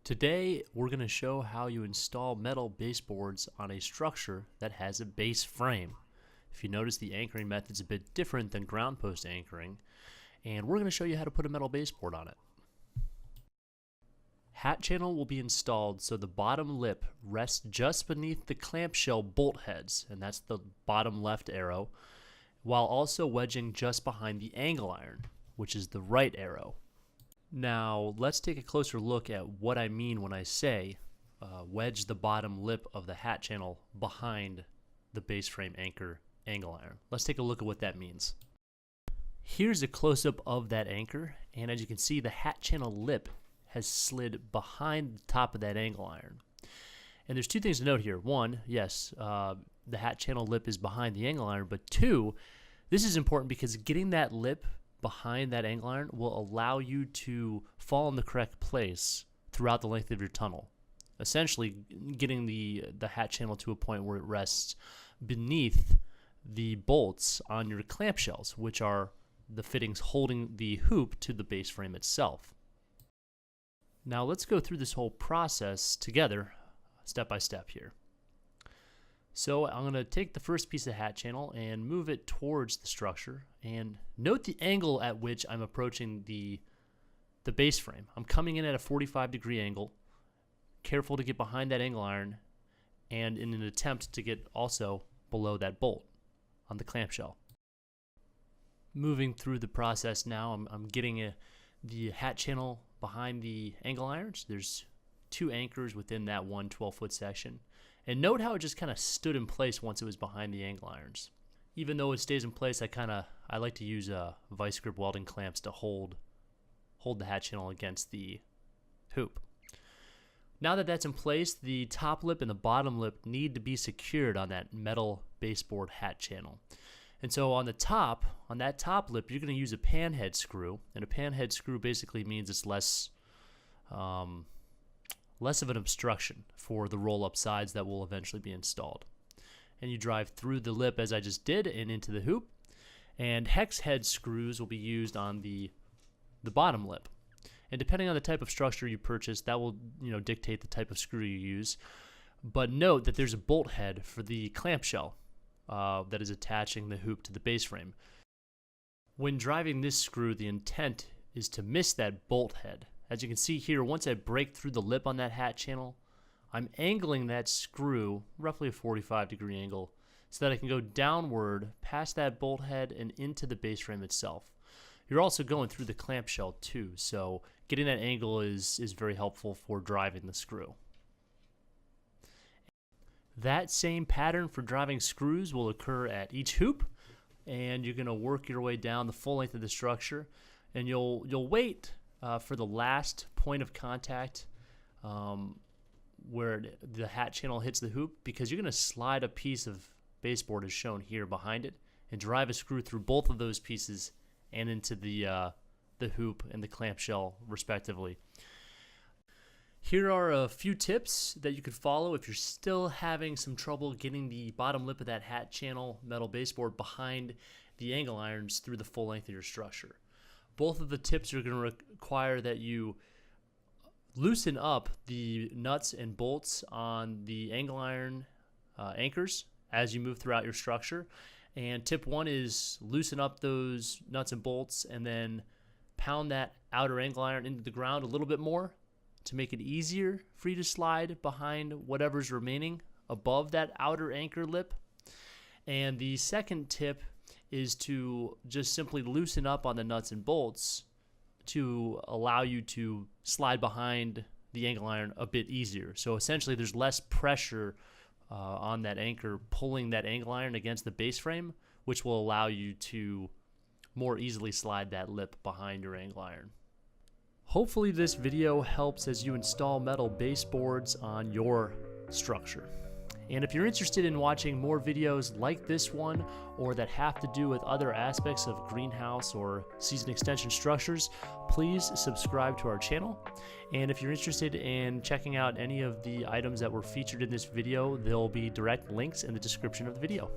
Today, we're going to show how you install metal baseboards on a structure that has a base frame. If you notice, the anchoring method's a bit different than ground post anchoring, and we're going to show you how to put a metal baseboard on it. Hat channel will be installed so the bottom lip rests just beneath the clamshell bolt heads, and that's the bottom left arrow, while also wedging just behind the angle iron, which is the right arrow. Now, let's take a closer look at what I mean when I say wedge the bottom lip of the hat channel behind the base frame anchor angle iron. Let's take a look at what that means. Here's a close-up of that anchor, and as you can see, the hat channel lip has slid behind the top of that angle iron. And there's two things to note here. One, yes, the hat channel lip is behind the angle iron, but two, this is important because getting that lip behind that angle iron will allow you to fall in the correct place throughout the length of your tunnel. Essentially, getting the hat channel to a point where it rests beneath the bolts on your clamshells, which are the fittings holding the hoop to the base frame itself. Now let's go through this whole process together, step by step here. So I'm going to take the first piece of hat channel and move it towards the structure, and note the angle at which I'm approaching the base frame. I'm coming in at a 45-degree angle, careful to get behind that angle iron, and in an attempt to get also below that bolt on the clamshell. Moving through the process now, I'm getting the hat channel behind the angle irons. There's two anchors within that one 12-foot section. And note how it just kind of stood in place once it was behind the angle irons. Even though it stays in place, I like to use vice grip welding clamps to hold the hat channel against the hoop. Now that that's in place, the top lip and the bottom lip need to be secured on that metal baseboard hat channel. And so on that top lip, you're going to use a panhead screw, and a panhead screw basically means it's less of an obstruction for the roll-up sides that will eventually be installed. And you drive through the lip as I just did and into the hoop, and hex head screws will be used on the bottom lip. And depending on the type of structure you purchase, that will dictate the type of screw you use. But note that there's a bolt head for the clamshell that is attaching the hoop to the base frame. When driving this screw, the intent is to miss that bolt head. As you can see here, once I break through the lip on that hat channel, I'm angling that screw, roughly a 45-degree angle, so that I can go downward past that bolt head and into the base frame itself. You're also going through the clamshell too, so getting that angle is very helpful for driving the screw. That same pattern for driving screws will occur at each hoop, and you're going to work your way down the full length of the structure, and you'll wait for the last point of contact where the hat channel hits the hoop, because you're going to slide a piece of baseboard as shown here behind it and drive a screw through both of those pieces and into the hoop and the clamshell respectively. Here are a few tips that you could follow if you're still having some trouble getting the bottom lip of that hat channel metal baseboard behind the angle irons through the full length of your structure. Both of the tips are going to require that you loosen up the nuts and bolts on the angle iron anchors as you move throughout your structure. And tip one is loosen up those nuts and bolts and then pound that outer angle iron into the ground a little bit more to make it easier for you to slide behind whatever's remaining above that outer anchor lip. And the second tip is to just simply loosen up on the nuts and bolts to allow you to slide behind the angle iron a bit easier. So essentially there's less pressure on that anchor pulling that angle iron against the base frame, which will allow you to more easily slide that lip behind your angle iron. Hopefully this video helps as you install metal baseboards on your structure. And if you're interested in watching more videos like this one, or that have to do with other aspects of greenhouse or season extension structures, please subscribe to our channel. And if you're interested in checking out any of the items that were featured in this video, there'll be direct links in the description of the video.